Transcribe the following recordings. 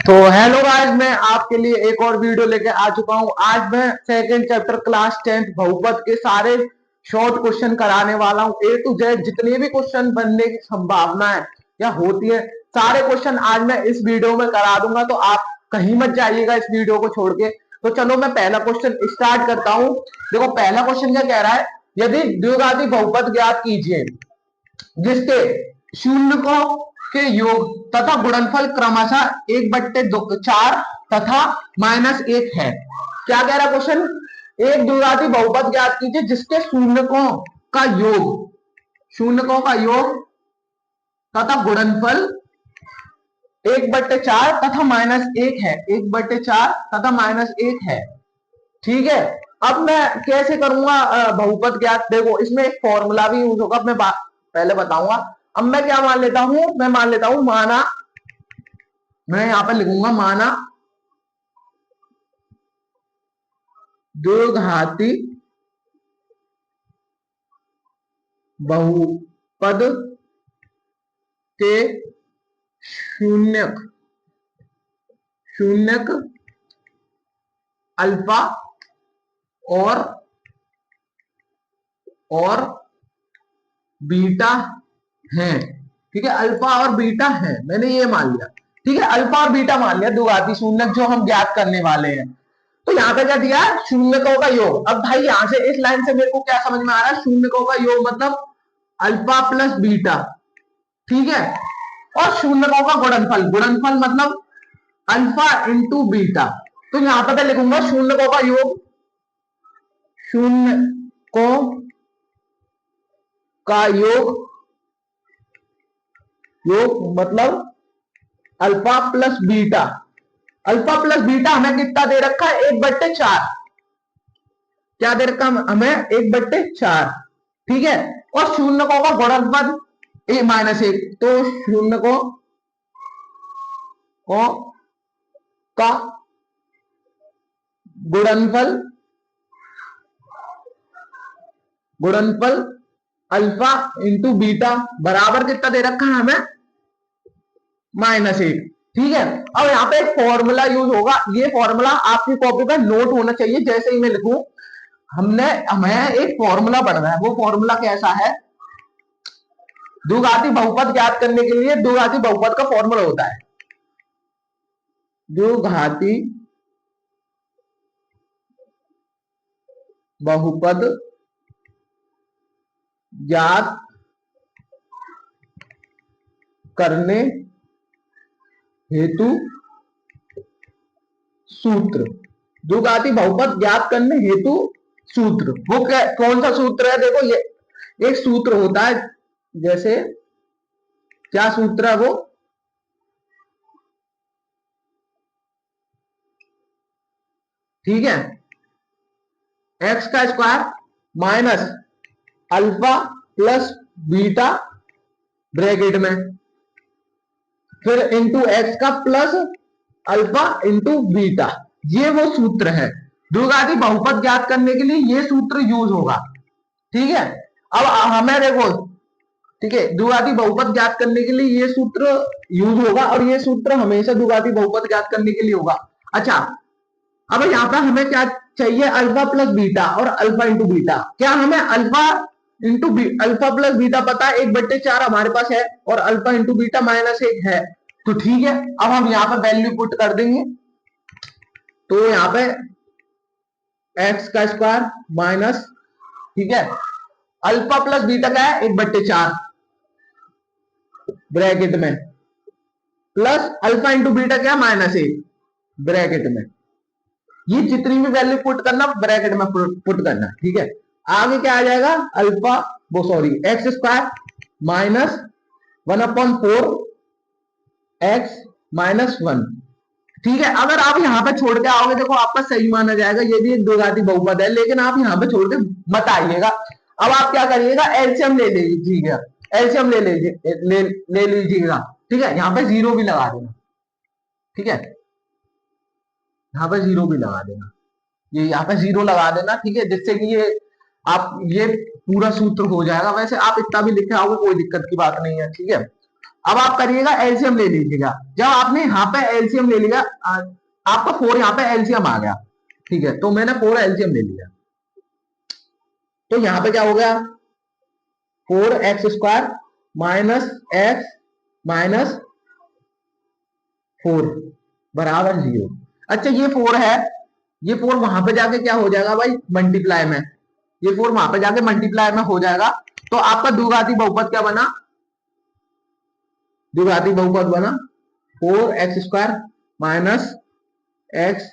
तो hello guys, मैं आपके लिए एक और वीडियो लेके आ चुका हूं। आज मैं सेकंड चैप्टर क्लास 10th बहुपद के सारे शॉर्ट क्वेश्चन कराने वाला हूं। ए टू जेड जितने भी क्वेश्चन बनने की संभावना है या होती है, सारे क्वेश्चन आज मैं इस वीडियो में करा दूंगा। तो आप कहीं मत जाइएगा इस वीडियो को छोड़ के। तो चलो मैं पहला क्वेश्चन स्टार्ट करता हूं। देखो पहला क्वेश्चन क्या कह रहा है, यदि द्विघाती बहुपद ज्ञात कीजिए जिसके शून्यकों के योग तथा गुणनफल क्रमशः 1/4 तथा -1 है। क्या कह रहा है क्वेश्चन, एक द्विघाती बहुपद ज्ञात कीजिए जिसके शून्यकों का योग तथा गुणनफल 1/4 तथा -1 है। 1/4 तथा -1 है। ठीक है, अब मैं कैसे करूंगा बहुपद ज्ञात। देखो इसमें एक फॉर्मूला भी यूज होगा, मैं पहले बताऊंगा। अब मैं क्या मान लेता हूं, मैं मान लेता हूं माना, मैं यहां पर लिखूंगा माना द्विघाती बहुपद के शून्यक अल्फा और बीटा हैं। ठीक है, अल्फा और बीटा है, मैंने ये मान लिया। ठीक है, अल्फा और बीटा मान लिया, द्विघाती शून्यक जो हम ज्ञात करने वाले हैं। तो यहाँ पे क्या दिया, शून्यकों का योग। अब भाई यहां से इस लाइन से मेरे को क्या समझ में आ रहा है, शून्यकों का योग मतलब अल्फा प्लस बीटा। ठीक है, और शून्यकों का गुणनफल मतलब अल्फा इंटू बीटा। तो यहां पर मैं लिखूंगा शून्यकों का योग, शून्यकों का योग मतलब alpha plus beta. Alpha plus beta हमें कितना दे रखा है, 1/4। क्या दे रखा हमें, 1/4। ठीक है, और शून्यकों का गुणनफल -1। तो शून्यकों का गुणनफल अल्फा इंटू बीटा बराबर कितना दे रखा है हमें, -1। ठीक है, अब यहाँ पे एक फॉर्मूला यूज होगा। ये फॉर्मूला आपकी कॉपी पर नोट होना चाहिए। जैसे ही मैं लिखूं, हमें एक फॉर्मूला पढ़ना है। वो फॉर्मूला कैसा है, द्विघाती बहुपद ज्ञात करने के लिए द्विघाती बहुपद का फॉर्मूला होता है, द्विघाती बहुपद ज्ञात करने हेतु सूत्र। द्विघाती बहुपद ज्ञात करने हेतु सूत्र, वो कौन सा सूत्र है, देखो ये एक सूत्र होता है। जैसे क्या सूत्र है वो, ठीक है, एक्स का square minus alpha plus beta bracket में, फिर इंटू एक्स का प्लस अल्फा इंटू बीटा। ये वो सूत्र है, द्विघाती बहुपद ज्ञात करने के लिए ये सूत्र यूज होगा। ठीक है, अब हमें देखो, ठीक है, द्विघाती बहुपद ज्ञात करने के लिए ये सूत्र यूज होगा, और ये सूत्र हमेशा द्विघाती बहुपद ज्ञात करने के लिए होगा। अच्छा, अब यहाँ पर हमें क्या चाहिए, अल्फा प्लस बीटा और अल्फा इंटू बीटा। क्या हमें अल्फा प्लस बीटा पता है, 1/4 हमारे पास है, और अल्फा इंटू बीटा -1 है। तो ठीक है, अब हम यहाँ पर वैल्यू पुट कर देंगे। तो यहाँ पे एक्स का स्क्वायर माइनस, ठीक है, अल्फा प्लस बीटा क्या है, 1/4 ब्रैकेट में, प्लस अल्फा इंटू बीटा क्या है, -1 ब्रैकेट में। ये जितनी भी वैल्यू पुट करना ब्रैकेट में पुट करना। ठीक है, आगे क्या आ जाएगा, alpha x square minus 1/4 x -1। ठीक है, अगर आप यहाँ पे छोड़ के आओगे, देखो आपका सही माना जाएगा, ये भी एक द्विघाती बहुपद है, लेकिन आप यहाँ पे छोड़ के मत आइएगा। अब आप क्या करिएगा, एलसीएम ले लीजिएगा, एलसीएम ले लीजिएगा। ठीक है, यहाँ पे 0 भी लगा देना। ठीक है, यहाँ पे 0 भी लगा देना, ये यहाँ पे 0 लगा देना। ठीक है, जिससे कि ये पूरा सूत्र हो जाएगा। वैसे आप इतना भी लिखे आओगे, कोई दिक्कत की बात नहीं है। ठीक है, अब आप करिएगा एलसीएम ले लीजिएगा। जब आपने यहाँ पे एलसीएम ले लिया, आपका 4 यहाँ पे एलसीएम आ गया, ठीक है, तो मैंने 4 एलसीएम ले लिया, तो यहाँ पे क्या हो गया 4x² माइनस x माइनस 4 बराबर 0। अच्छा ये 4 है, ये 4 वहां पे जाके क्या हो जाएगा भाई मल्टीप्लाई में, ये 4 वहां पे जाके मल्टीप्लाई में हो जाएगा, तो आपका द्विघाती बहुपद क्या बना, द्विघाती बहुपद बना 4x² माइनस x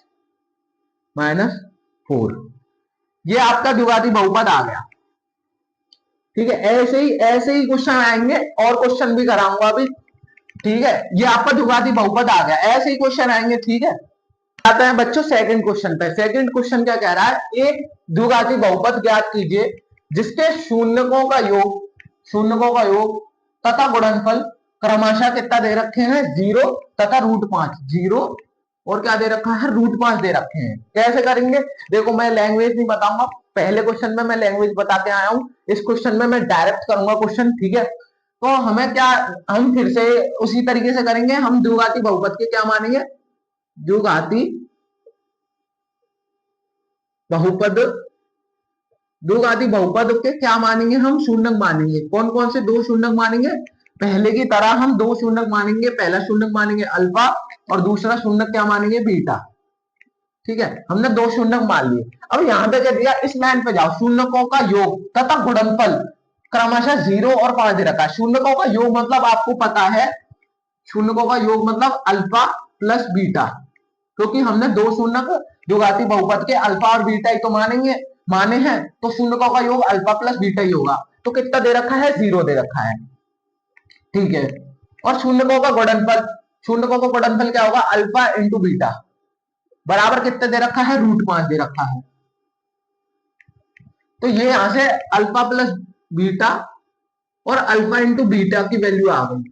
माइनस 4, ये आपका द्विघाती बहुपद आ गया। ठीक है, ऐसे ही क्वेश्चन आएंगे और क्वेश्चन भी कराऊंगा अभी, ठीक है, ये आपका द्विघाती बहुपद आ गया, ऐसे ही क्वेश्चन आएंगे। ठीक है, आते हैं बच्चों सेकंड क्वेश्चन पे। सेकंड क्वेश्चन क्या कह रहा है, एक द्विघाती बहुपद ज्ञात कीजिए जिसके शून्यकों का योग तथा गुणनफल क्रमशः कितना दे रखे हैं 0 तथा √5, 0 और क्या दे रखा है √5 दे रखे हैं। कैसे करेंगे देखो, मैं लैंग्वेज नहीं बताऊंगा, पहले क्वेश्चन में मैं लैंग्वेज बता के आया हूं, इस क्वेश्चन में मैं डायरेक्ट करूंगा क्वेश्चन। ठीक है, तो हमें क्या, हम फिर से उसी तरीके से करेंगे, हम द्विघाती बहुपद के क्या मानेंगे, द्विघाती बहुपद के क्या मानेंगे, हम शून्यक मानेंगे। कौन कौन से दो शून्यक मानेंगे, पहले की तरह हम दो शून्यक मानेंगे, पहला शून्यक मानेंगे अल्फा और दूसरा शून्यक क्या मानेंगे बीटा। ठीक है, हमने दो शून्यक मान लिए। अब यहाँ पे क्या दिया, इस लाइन पे जाओ, शून्यकों का योग तथा गुणनफल क्रमशः 0 और 5 दे रखा है। शून्यकों का योग मतलब आपको पता है, शून्यकों का योग मतलब अल्फा प्लस बीटा, क्योंकि हमने दो शून्यक द्विघाती बहुपद के अल्फा और बीटा ही तो माने हैं, तो शून्यकों का योग अल्फा प्लस बीटा ही होगा। तो कितना दे रखा है 0 दे रखा है। ठीक है, और शून्यकों का गुणनफल क्या होगा, अल्फा इंटू बीटा बराबर कितने दे रखा है √5 दे रखा है। तो ये यहां से अल्फा प्लस बीटा और अल्फा इंटू बीटा की वैल्यू आ गई,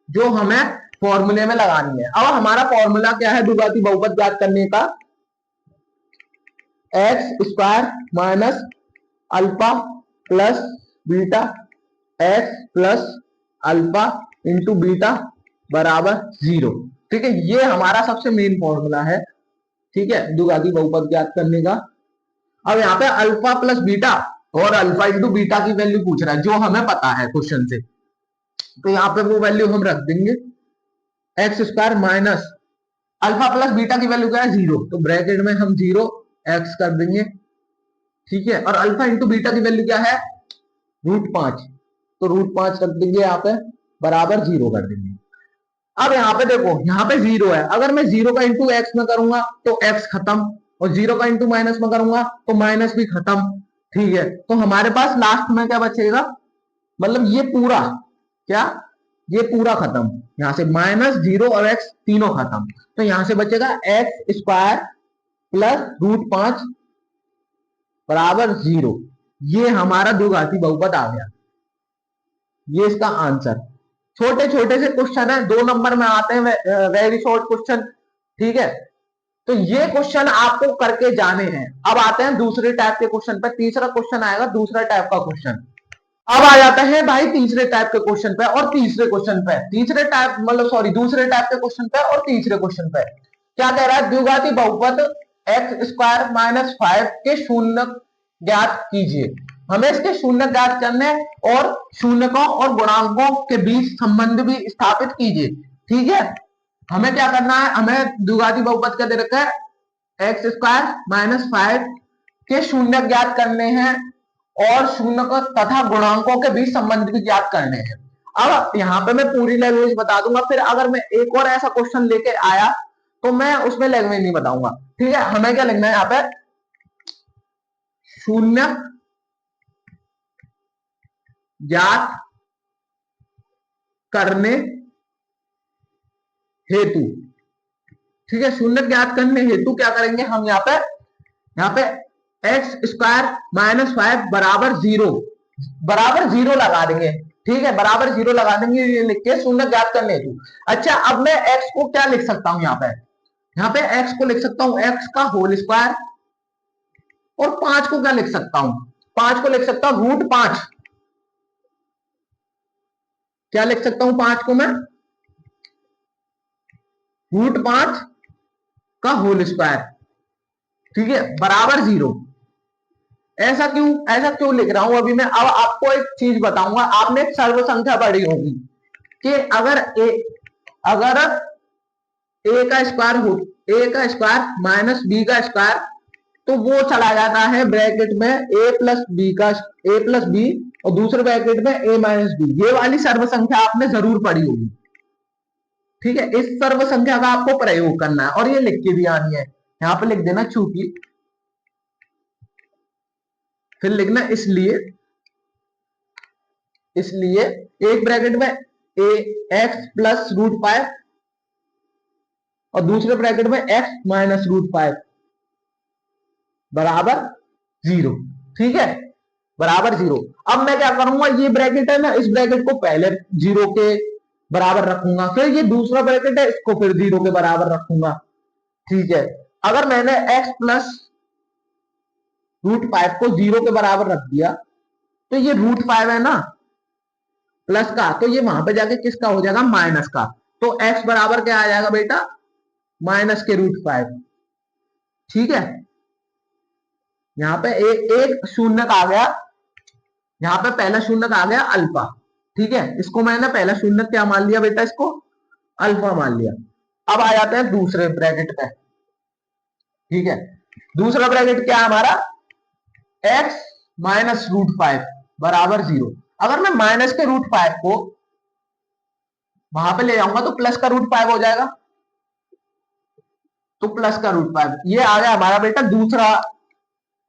जो हमें फॉर्मूले में लगानी है। अब हमारा फॉर्मूला क्या है द्विघाती बहुपद ज्ञात करने का, x² minus alpha plus beta x plus alpha into beta बराबर 0। ठीक है, ये हमारा सबसे मेन फॉर्मूला है। ठीक है, द्विघाती बहुपद ज्ञात करने का। अब यहाँ पे अल्फा प्लस बीटा और अल्फा इंटू बीटा की वैल्यू पूछ रहा है, जो हमें पता है क्वेश्चन से, तो यहाँ पे वो वैल्यू हम रख देंगे, x² minus alpha plus beta की वैल्यू क्या है 0, तो ब्रैकेट में हम 0 x कर देंगे। ठीक है, और अल्फा इंटू बीटा की वैल्यू क्या है √5, तो √5 रख देंगे यहाँ पे बराबर 0 कर देंगे। अब यहाँ पे देखो, यहाँ पे 0 है, अगर मैं 0 का इंटू एक्स में करूंगा तो x खत्म, और 0 का इंटू माइनस में करूंगा तो माइनस भी खत्म। ठीक है, तो हमारे पास लास्ट में क्या बचेगा, मतलब ये पूरा क्या, ये पूरा खत्म, यहां से -0 और x तीनों खत्म, तो यहां से बचेगा x² प्लस √5 बराबर 0। ये हमारा द्विघाती बहुपद आ गया, ये इसका आंसर। छोटे छोटे से क्वेश्चन है, 2 नंबर में आते हैं, वेरी शॉर्ट क्वेश्चन। ठीक है, तो ये क्वेश्चन आपको करके जाने हैं। अब आते हैं दूसरे टाइप के क्वेश्चन पर, तीसरा क्वेश्चन आएगा दूसरा टाइप का क्वेश्चन। अब आ जाता है भाई तीसरे टाइप के क्वेश्चन पे और तीसरे क्वेश्चन पे, तीसरे टाइप मतलब सॉरी दूसरे टाइप के क्वेश्चन पे और तीसरे क्वेश्चन पे क्या कह रहा है, द्विघाती बहुपद x² माइनस 5 के शून्यक ज्ञात कीजिए। हमें इसके शून्यक ज्ञात करने और शून्यकों और गुणांकों के बीच संबंध भी स्थापित कीजिए। ठीक है, हमें क्या करना है, हमें द्विघाती बहुपद क्या दे रखा है x² माइनस 5 के शून्यक ज्ञात करने हैं और शून्य तथा गुणांकों के बीच संबंध भी ज्ञात करने हैं। अब यहाँ पे मैं पूरी लैंग्वेज बता दूंगा, फिर अगर मैं एक और ऐसा क्वेश्चन लेके आया तो मैं उसमें लैंग्वेज नहीं बताऊंगा। ठीक है, हमें क्या लिखना है यहाँ पे, शून्य ज्ञात करने हेतु। ठीक है, शून्य ज्ञात करने हेतु क्या करेंगे हम, यहाँ पे x² माइनस 5 बराबर 0 लगा देंगे। ठीक है, बराबर 0 लगा देंगे, ये लिख के शून्य ज्ञात करने हेतु। अच्छा, अब मैं x को क्या लिख सकता हूं, यहाँ पे x को लिख सकता हूं x का होल स्क्वायर, और 5 को क्या लिख सकता हूं, 5 को लिख सकता हूं √5। क्या लिख सकता हूं 5 को मैं √5 का होल स्क्वायर, ठीक है, बराबर 0। ऐसा क्यों लिख रहा हूं अभी मैं? अब आपको एक चीज बताऊंगा। आपने एक सर्व संख्या पढ़ी होगी कि अगर ए का स्क्वायर माइनस बी का स्क्वायर, तो वो चला जाता है ब्रैकेट में ए प्लस बी, और दूसरे ब्रैकेट में ए माइनस बी। ये वाली सर्व संख्या आपने जरूर पढ़ी होगी, ठीक है। इस सर्व संख्या का आपको प्रयोग करना है और ये लिख के भी आनी है। यहां पे लिख देना चूंकि, फिर लिखना इसलिए एक ब्रैकेट में ए एक्स प्लस √5 और दूसरे ब्रैकेट में एक्स माइनस √5 बराबर 0, ठीक है, बराबर 0। अब मैं क्या करूंगा, ये ब्रैकेट है ना, इस ब्रैकेट को पहले 0 के बराबर रखूंगा, फिर ये दूसरा ब्रैकेट है, इसको फिर 0 के बराबर रखूंगा, ठीक है। अगर मैंने x प्लस √5 को 0 के बराबर रख दिया, तो ये √5 है ना प्लस का, तो ये वहां पे जाके किसका हो जाएगा, माइनस का। तो x बराबर क्या आ जाएगा बेटा, माइनस के √5, ठीक है। यहाँ पे एक शून्यक आ गया, यहाँ पे पहला शून्यक आ गया अल्फा, ठीक है। इसको मैंने पहला शून्यक क्या मान लिया बेटा, इसको अल्फा मान लिया। अब आ जाते हैं दूसरे ब्रैकेट पे, ठीक है। दूसरा ब्रैकेट क्या है हमारा, x माइनस √5 बराबर 0। अगर मैं माइनस के √5 को वहां पे ले जाऊंगा तो प्लस का √5 हो जाएगा, तो प्लस का √5, ये आ गया हमारा बेटा दूसरा,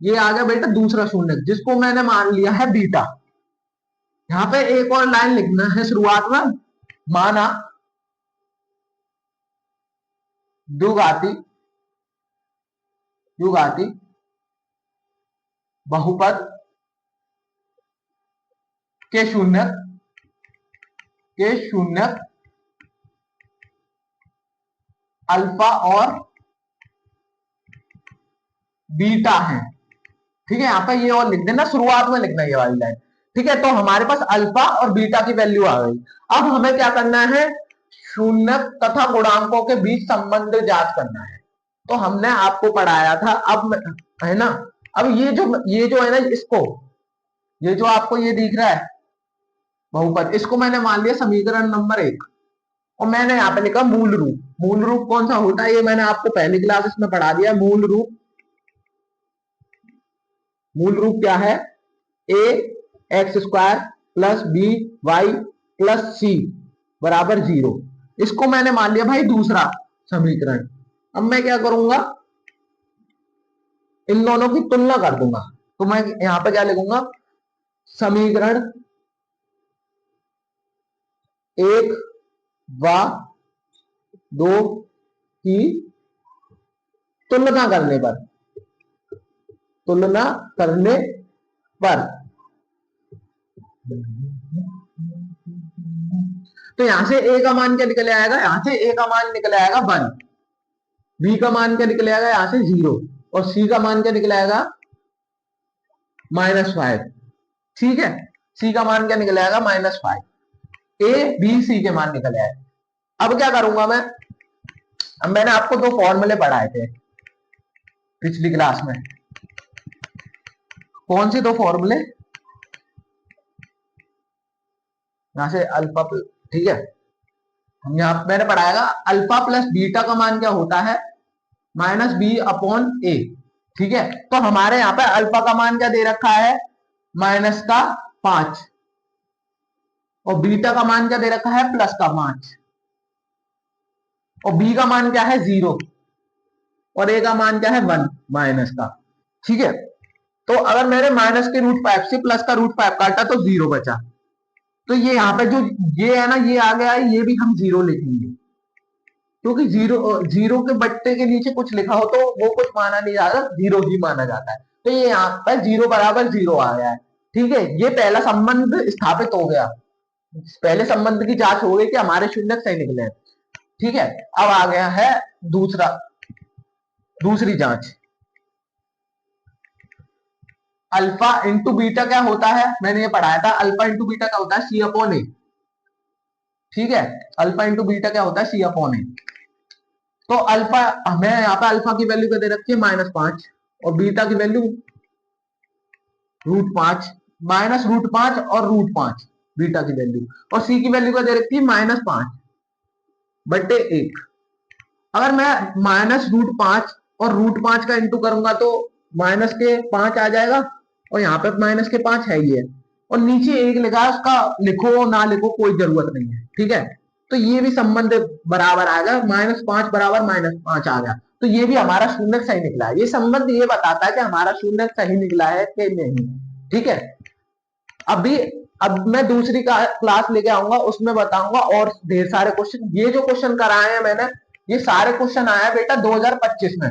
ये आ गया बेटा दूसरा शून्यक, जिसको मैंने मान लिया है बीटा। यहां पे एक और लाइन लिखना है शुरुआत में, माना द्विघाती बहुपद के शून्यक अल्फा और बीटा है, ठीक है। यहाँ पे ये और लिख देना, शुरुआत में लिखना ये वाली लाइन, ठीक है। तो हमारे पास अल्फा और बीटा की वैल्यू आ गई। अब हमें क्या करना है, शून्यक तथा गुणांकों के बीच संबंध ज्ञात करना है। तो हमने आपको पढ़ाया था, अब है ना, अब ये जो है ना, इसको, ये जो आपको ये दिख रहा है बहुपद, इसको मैंने मान लिया समीकरण नंबर 1, और मैंने यहाँ पे लिखा मूल रूप। मूल रूप कौन सा होता है, ये मैंने आपको पहली क्लास में पढ़ा दिया। मूल रूप क्या है, a x square plus B Y plus C बराबर 0। इसको मैंने मान लिया भाई दूसरा समीकरण। अब मैं क्या करूंगा, इन दोनों की तुलना कर दूंगा। तो मैं यहां पे क्या लिखूंगा, समीकरण 1 व 2 की तुलना करने पर तो यहां से a का मान क्या निकल आएगा, यहां से a का मान निकल आएगा 1, b का मान क्या निकल आएगा यहां से 0, और c का मान क्या निकल आएगा -5, ठीक है। c का मान क्या निकल आएगा -5, a b c के मान निकल आए। अब क्या करूंगा मैं, अब मैंने आपको 2 फॉर्मूले पढ़ाए थे पिछली क्लास में। कौन से 2 फॉर्मूले, यहां से अल्फा, ठीक है, हम यहां मैंने पढ़ाएगा अल्फा प्लस बीटा का मान क्या होता है, -b/a, ठीक है। तो हमारे यहाँ पे अल्फा का मान क्या दे रखा है, -5, और बीटा का मान क्या दे रखा है, +5, और b का मान क्या है 0, और a का मान क्या है 1 माइनस का, ठीक है। तो अगर मैंने माइनस के √5 से प्लस का √5 काटा तो 0 बचा। तो ये यहाँ पे जो ये है ना, ये आ गया है, ये भी हम 0 लिखेंगे, क्योंकि 0 के बट्टे के नीचे कुछ लिखा हो तो वो कुछ माना नहीं जाता, 0 ही माना जाता है। तो ये यहाँ पर 0 बराबर 0 आ गया है, ठीक है। ये पहला संबंध स्थापित हो गया, पहले संबंध की जांच हो गई कि हमारे शून्यक सही निकले हैं, ठीक है। अब आ गया है दूसरी जांच, अल्फा इंटू बीटा क्या होता है, मैंने ये पढ़ाया था। अल्फा इंटू बीटा क्या होता है, C/A, ठीक है। अल्फा इंटू बीटा क्या होता है, C/A। तो अल्फा, हमें यहाँ पे अल्फा की वैल्यू क्या दे रखी है -5 और बीटा की वैल्यू √5, -√5 और √5 बीटा की वैल्यू, और सी की वैल्यू क्या दे रखी है -5/1। अगर मैं -√5 और √5 का इंटू करूंगा तो -5 आ जाएगा, और यहाँ पे -5 है ही है, और नीचे 1 लिखा है, उसका लिखो ना लिखो कोई जरूरत नहीं है, ठीक है। तो ये भी संबंध बराबर आएगा, -5 बराबर -5 आ गया, तो ये भी हमारा शून्य सही निकला है। ये संबंध ये बताता है कि हमारा शून्य सही निकला है कि नहीं, ठीक है। अभी अब मैं दूसरी क्लास लेके आऊंगा, उसमें बताऊंगा और ढेर सारे क्वेश्चन। ये जो क्वेश्चन कराए हैं मैंने, ये सारे क्वेश्चन आए हैं बेटा 2025 में,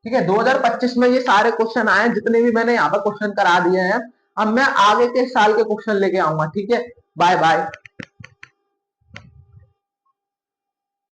ठीक है। 2025 में ये सारे क्वेश्चन आए हैं, जितने भी मैंने यहाँ पर क्वेश्चन करा दिए हैं। अब मैं आगे के साल के क्वेश्चन लेके आऊंगा, ठीक है। Bye bye.